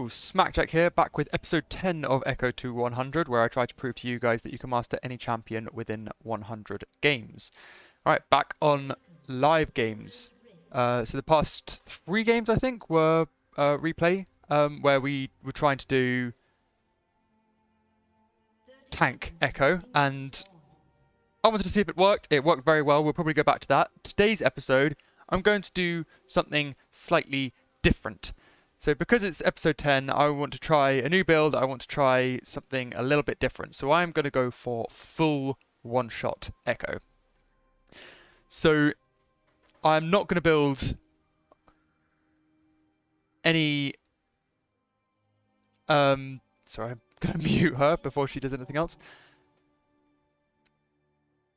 Jules, Smackjack here, back with episode 10 of Echo to 100, where I try to prove to you guys that you can master any champion within 100 games. Alright, back on live games. So the past 3 games, I think, were replay, where we were trying to do tank Echo, and I wanted to see if it worked. It worked very well. We'll probably go back to that. Today's episode, I'm going to do something slightly different. So because it's episode 10, I want to try a new build. I want to try something a little bit different. So I'm going to go for full one-shot Echo. So I'm not going to build any... sorry, I'm going to mute her before she does anything else.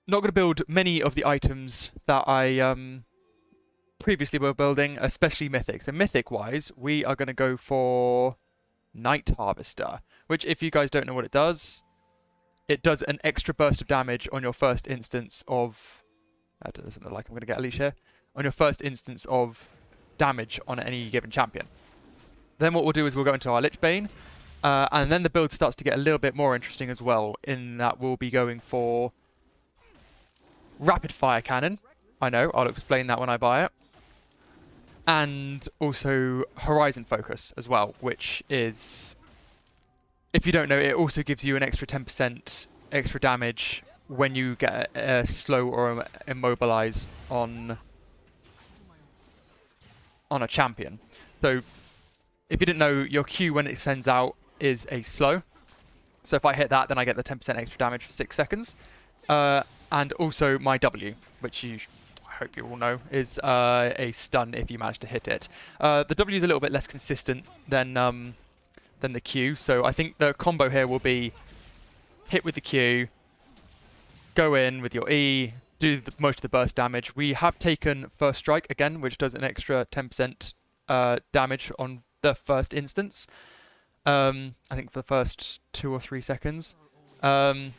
Not going to build many of the items that I previously were building, especially Mythic. So Mythic-wise, we are going to go for Night Harvester, which, if you guys don't know what it does an extra burst of damage on your first instance of... That doesn't look like I'm going to get a leash here. On your first instance of damage on any given champion. Then what we'll do is we'll go into our Lichbane, and then the build starts to get a little bit more interesting as well, in that we'll be going for Rapid Fire Cannon. I know, I'll explain that when I buy it. And also Horizon Focus as well, which is, if you don't know, it also gives you an extra 10% extra damage when you get a slow or immobilize on a champion. So if you didn't know, your Q when it sends out is a slow. So if I hit that, then I get the 10% extra damage for 6 seconds. And also my W, which I hope you all know, is a stun if you manage to hit it. The W is a little bit less consistent than the Q, so I think the combo here will be hit with the Q, go in with your E, do most of the burst damage. We have taken First Strike again, which does an extra 10% damage on the first instance. I think for the first 2 or 3 seconds. Well,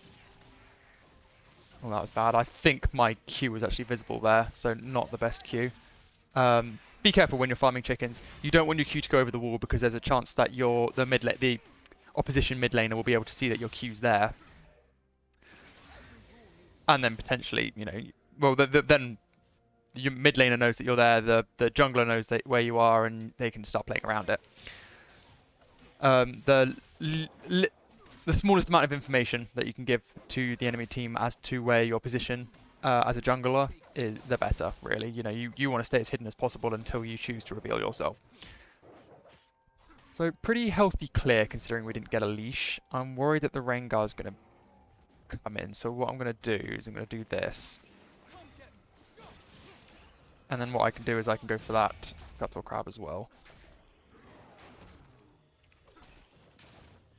that was bad. I think my Q was actually visible there, so not the best Q. Be careful when you're farming chickens. You don't want your Q to go over the wall, because there's a chance that the opposition mid laner will be able to see that your Q's there. And then potentially, then your mid laner knows that you're there, the jungler knows where you are, and they can start playing around it. The smallest amount of information that you can give to the enemy team as to where your position as a jungler is, the better, really. You want to stay as hidden as possible until you choose to reveal yourself. So pretty healthy clear, considering we didn't get a leash. I'm worried that the Rengar is going to come in. So what I'm going to do is I'm going to do this. And then what I can do is I can go for that Guttor Crab as well.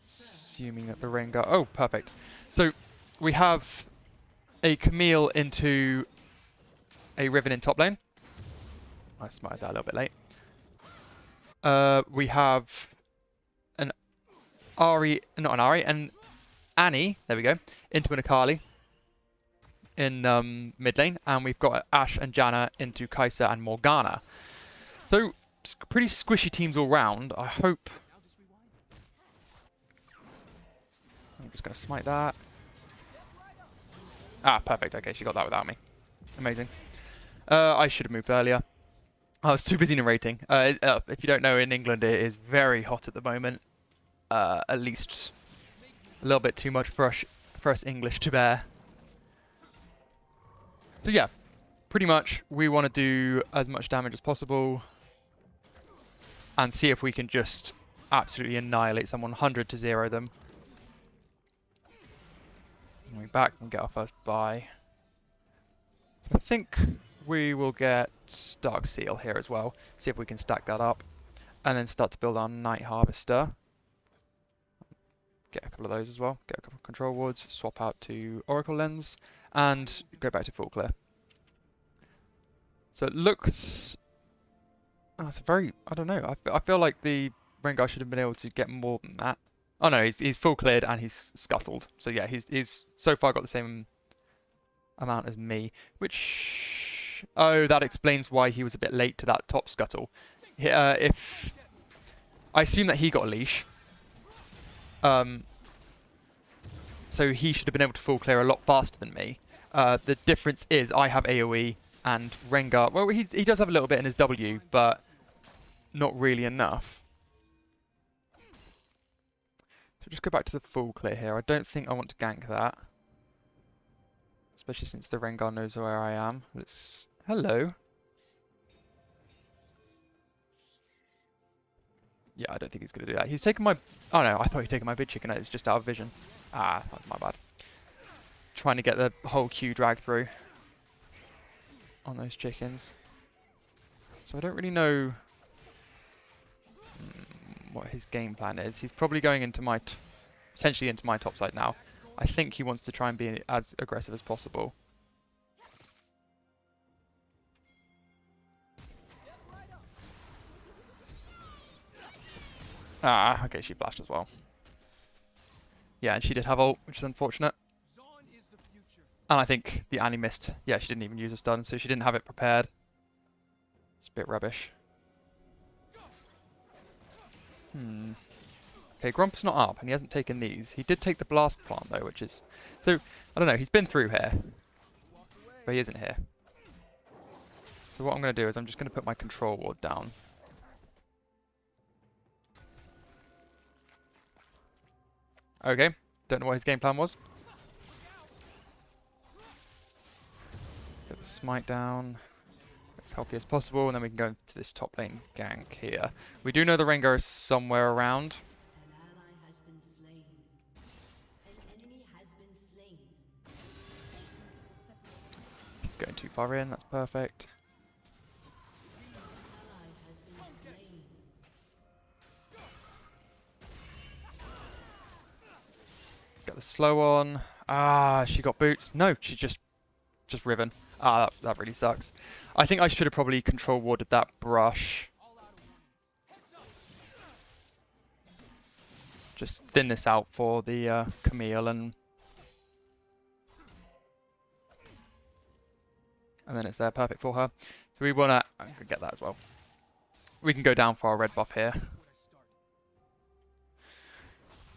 Assuming that the Rengar... Oh, perfect. So we have a Camille into a Riven in top lane. I smited that a little bit late. We have an Ahri... Not an Ahri, an Annie, there we go, into an Akali in mid lane. And we've got Ashe and Janna into Kai'Sa and Morgana. So, pretty squishy teams all round. I hope... I'm just going to smite that. Ah, perfect. Okay, she got that without me. Amazing. I should have moved earlier. I was too busy narrating. If you don't know, in England it is very hot at the moment. At least a little bit too much for us English to bear. So yeah, pretty much we want to do as much damage as possible and see if we can just absolutely annihilate someone, 100 to 0 them. We back and get our first buy. I think we will get Dark Seal here as well. See if we can stack that up. And then start to build our Night Harvester. Get a couple of those as well. Get a couple of control wards. Swap out to Oracle Lens. And go back to full clear. So it looks... Oh, it's a very... I don't know. I feel like the Rengar should have been able to get more than that. Oh no, he's full cleared and he's scuttled. So yeah, he's so far got the same amount as me, which... Oh, that explains why he was a bit late to that top scuttle. If I assume that he got a leash. So he should have been able to full clear a lot faster than me. The difference is I have AoE and Rengar, well, he does have a little bit in his W, but not really enough. So just go back to the full clear here. I don't think I want to gank that. Especially since the Rengar knows where I am. Let's... Hello. Yeah, I don't think he's going to do that. He's taken my... Oh no, I thought he'd taken my big chicken. It's just out of vision. Ah, my bad. Trying to get the whole queue dragged through on those chickens. So I don't really know what his game plan is. He's probably going into my... potentially into my top side now. I think he wants to try and be as aggressive as possible. Ah, okay, she flashed as well. Yeah, and she did have ult, which is unfortunate. And I think the Annie missed. Yeah, she didn't even use a stun, so she didn't have it prepared. It's a bit rubbish. Okay, Grump's not up, and he hasn't taken these. He did take the blast plant, though, which is... So, I don't know, he's been through here. But he isn't here. So what I'm going to do is I'm just going to put my control ward down. Okay, don't know what his game plan was. Get the smite down as healthy as possible, and then we can go into this top lane gank here. We do know the Rengar is somewhere around. He's going too far in, that's perfect. Got the slow on. Ah, she got boots. No, she just riven. Ah, that really sucks. I think I should have probably control warded that brush. Just thin this out for the Camille and then it's there, perfect for her. So we wanna get that as well. We can go down for our red buff here.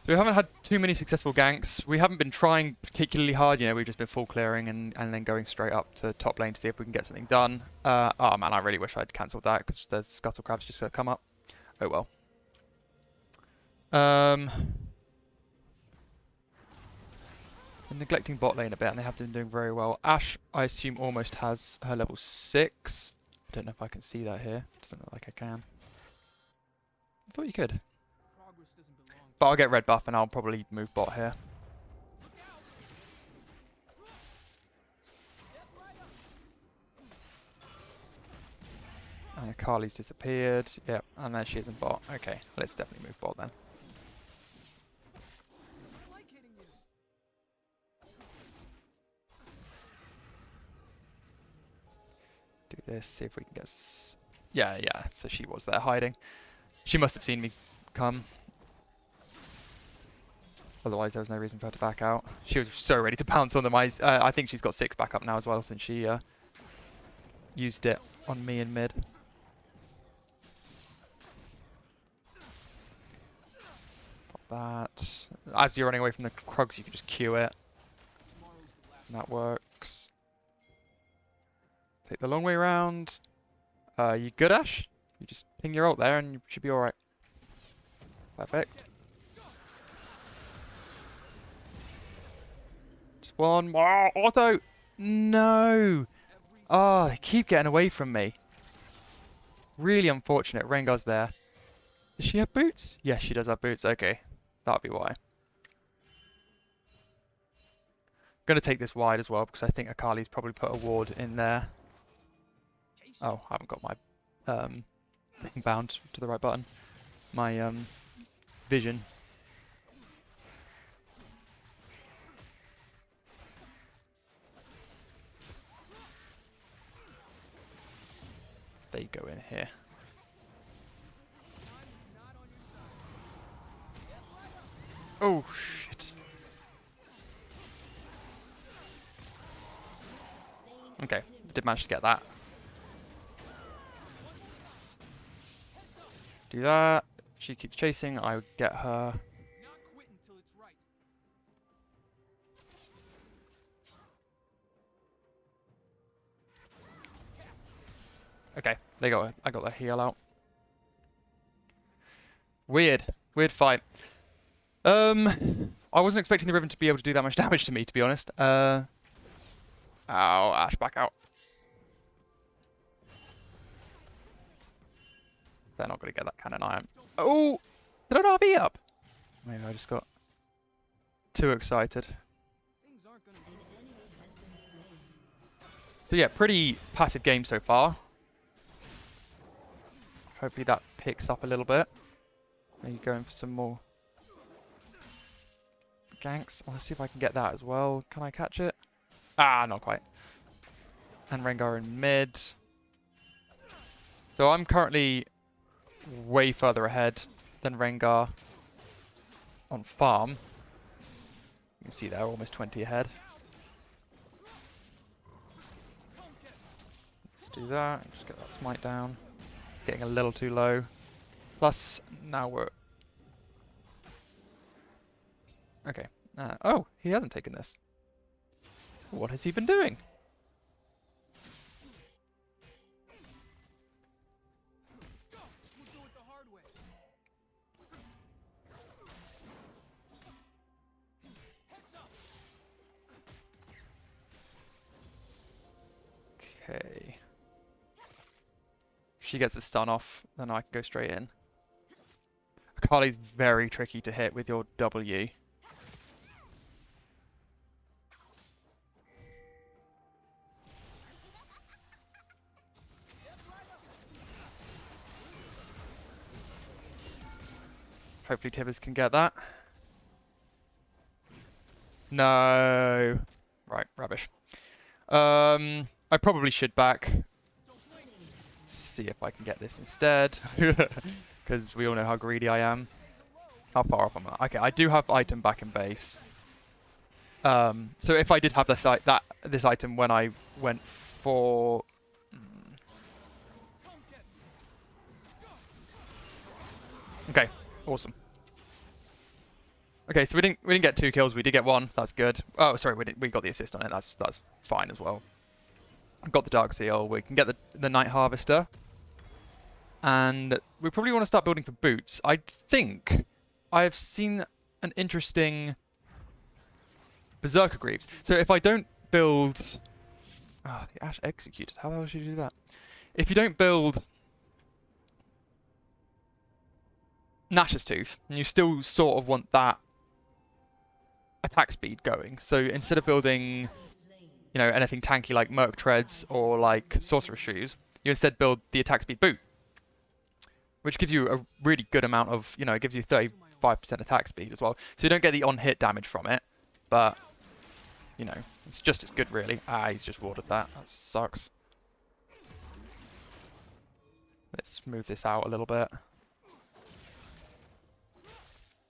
So we haven't had too many successful ganks. We haven't been trying particularly hard, you know, we've just been full clearing and then going straight up to top lane to see if we can get something done. Oh man, I really wish I'd cancelled that because the scuttle crab's just gonna come up. Oh well. Been neglecting bot lane a bit and they have been doing very well. Ashe, I assume, almost has her level 6. I don't know if I can see that here. Doesn't look like I can. I thought you could. But I'll get red buff and I'll probably move bot here. And Akali's disappeared. Yep, and there she is in bot. Okay, let's definitely move bot then. Do this, see if we can get... Yeah, so she was there hiding. She must have seen me come. Otherwise, there was no reason for her to back out. She was so ready to pounce on them. I think she's got 6 back up now as well since she used it on me in mid. Pop that. As you're running away from the Krugs, you can just Q it. And that works. Take the long way around. You good, Ashe? You just ping your ult there and you should be alright. Perfect. One more auto. No. Oh, they keep getting away from me. Really unfortunate. Rengar's there. Does she have boots? Yes, she does have boots. Okay, that'll be why. I'm gonna take this wide as well because I think Akali's probably put a ward in there. Oh, I haven't got my thing bound to the right button. My vision. They go in here. Oh shit. Okay, did manage to get that. Do that. She keeps chasing. I get her. Okay, I got the heal out. Weird fight. I wasn't expecting the Riven to be able to do that much damage to me, to be honest. Ow, Ash, back out. They're not going to get that cannon iron. Oh! Did I RV up? Maybe I just got too excited. So yeah, pretty passive game so far. Hopefully that picks up a little bit. Maybe going for some more ganks. Let's see if I can get that as well. Can I catch it? Ah, not quite. And Rengar in mid. So I'm currently way further ahead than Rengar on farm. You can see there, almost 20 ahead. Let's do that. Just get that smite down. It's getting a little too low. Plus, now we're... Okay. Oh, he hasn't taken this. What has he been doing? Okay. She gets a stun off, then I can go straight in. Akali's very tricky to hit with your W. Hopefully Tibbers can get that. No. Right, rubbish. I probably should back. See if I can get this instead. Because we all know how greedy I am. How far off am I? Okay, I do have item back in base. So if I did have this item when I went for... Okay, awesome. Okay, so we didn't get 2 kills. We did get 1. That's good. Oh, sorry, we got the assist on it. That's fine as well. I've got the Dark Seal. We can get the Night Harvester. And we probably want to start building for boots. I think I have seen an interesting Berserker Greaves. So if I don't build... Oh, the Ash executed. How the hell should you do that? If you don't build Nash's Tooth, and you still sort of want that attack speed going. So instead of building, you know, anything tanky like Merc Treads or like Sorcerer's Shoes, you instead build the attack speed boot, which gives you a really good amount of, you know, it gives you 35% attack speed as well. So you don't get the on-hit damage from it, but, you know, it's just as good, really. Ah, he's just warded that. That sucks. Let's move this out a little bit.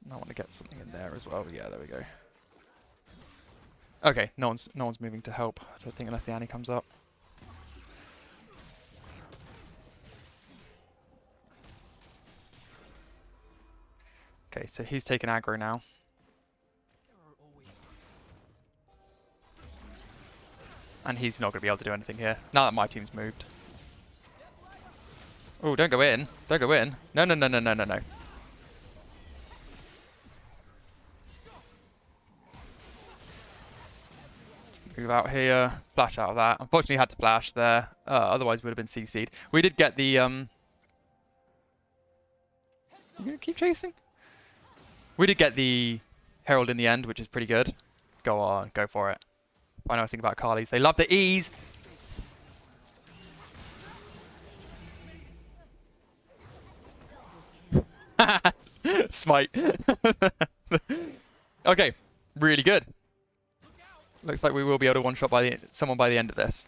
I want to get something in there as well. Yeah, there we go. Okay, no one's moving to help. I don't think unless the Annie comes up. Okay, so he's taken aggro now. And he's not going to be able to do anything here, now that my team's moved. Oh, don't go in. Don't go in. No, no, no, no, no, no, no. Move out here. Flash out of that. Unfortunately, had to flash there. Otherwise, would have been CC'd. We did get the... You gonna keep chasing? We did get the Herald in the end, which is pretty good. Go on. Go for it. I know anything about Carly's. They love the ease. Smite. Okay. Really good. Looks like we will be able to one-shot someone by the end of this.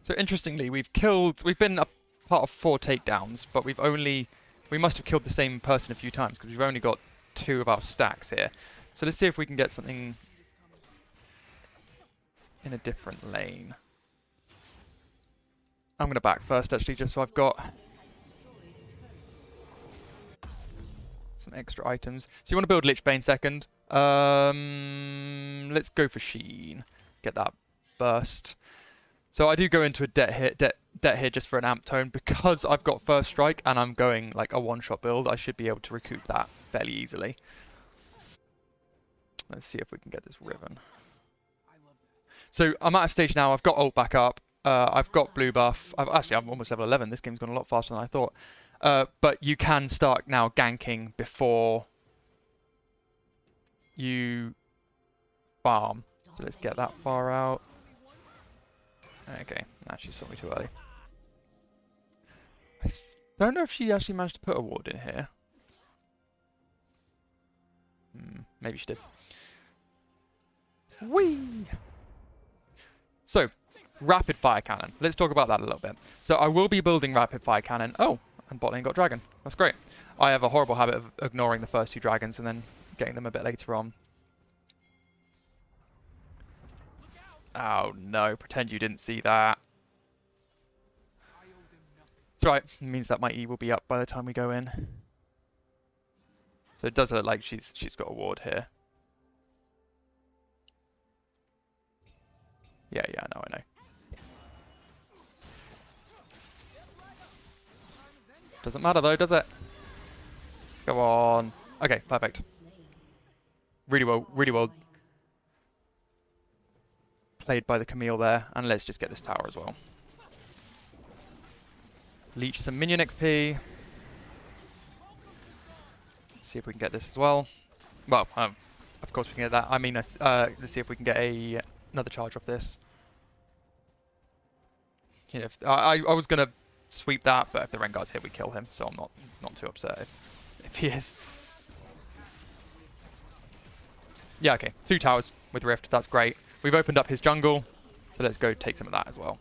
So interestingly, we've been a part of 4 takedowns, but we must have killed the same person a few times because we've only got 2 of our stacks here. So let's see if we can get something in a different lane. I'm going to back first, actually, just so I've got some extra items. So you want to build Lichbane second. Let's go for Sheen. Get that burst. So I do go into a det here just for an amp tone. Because I've got first strike and I'm going like a one-shot build, I should be able to recoup that fairly easily. Let's see if we can get this Riven. So I'm at a stage now, I've got ult back up. I've got blue buff. I'm almost level 11. This game's gone a lot faster than I thought. But you can start now ganking before you farm. So let's get that far out. Okay, she saw me too early. I don't know if she actually managed to put a ward in here. Maybe she did. Whee! So, rapid fire cannon. Let's talk about that a little bit. So I will be building rapid fire cannon. Oh, and bot lane got dragon. That's great. I have a horrible habit of ignoring the first two dragons and then getting them a bit later on. Oh no, pretend you didn't see that. It's right, it means that my E will be up by the time we go in. So it does look like she's got a ward here. Yeah, I know. Doesn't matter though, does it? Go on. Okay, perfect. Really well played by the Camille there. And let's just get this tower as well. Leech some minion XP. See if we can get this as well. Well, of course we can get that. I mean, let's see if we can get another charge off this. You know, I was gonna sweep that, but if the Rengar's here, we kill him. So I'm not too upset if he is. Yeah, okay. 2 towers with Rift. That's great. We've opened up his jungle, so let's go take some of that as well.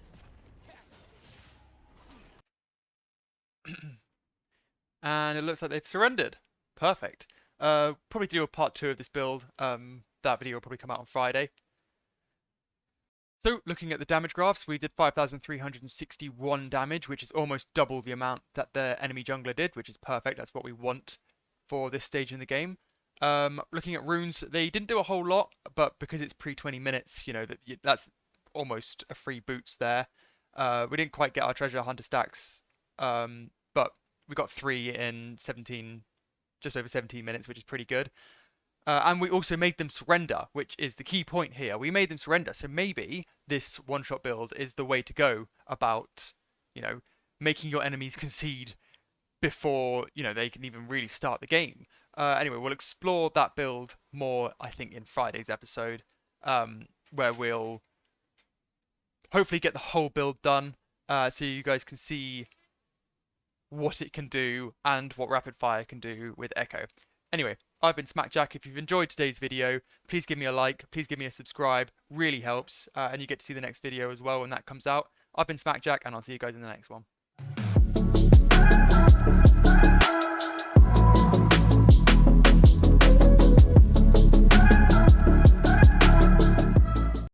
And it looks like they've surrendered. Perfect. Probably do a part 2 of this build. That video will probably come out on Friday. So, looking at the damage graphs, we did 5,361 damage, which is almost double the amount that the enemy jungler did, which is perfect. That's what we want for this stage in the game. Looking at runes, they didn't do a whole lot, but because it's pre-20 minutes, you know, that's almost a free boots there. We didn't quite get our treasure hunter stacks, but we got 3 in just over 17 minutes, which is pretty good. And we also made them surrender, which is the key point here. We made them surrender, so maybe this one-shot build is the way to go about, you know, making your enemies concede before, you know, they can even really start the game. Anyway, we'll explore that build more, I think, in Friday's episode, where we'll hopefully get the whole build done, so you guys can see what it can do and what Rapid Fire can do with Ekko. Anyway, I've been Smackjack. If you've enjoyed today's video, please give me a like, please give me a subscribe, really helps, and you get to see the next video as well when that comes out. I've been Smackjack, and I'll see you guys in the next one.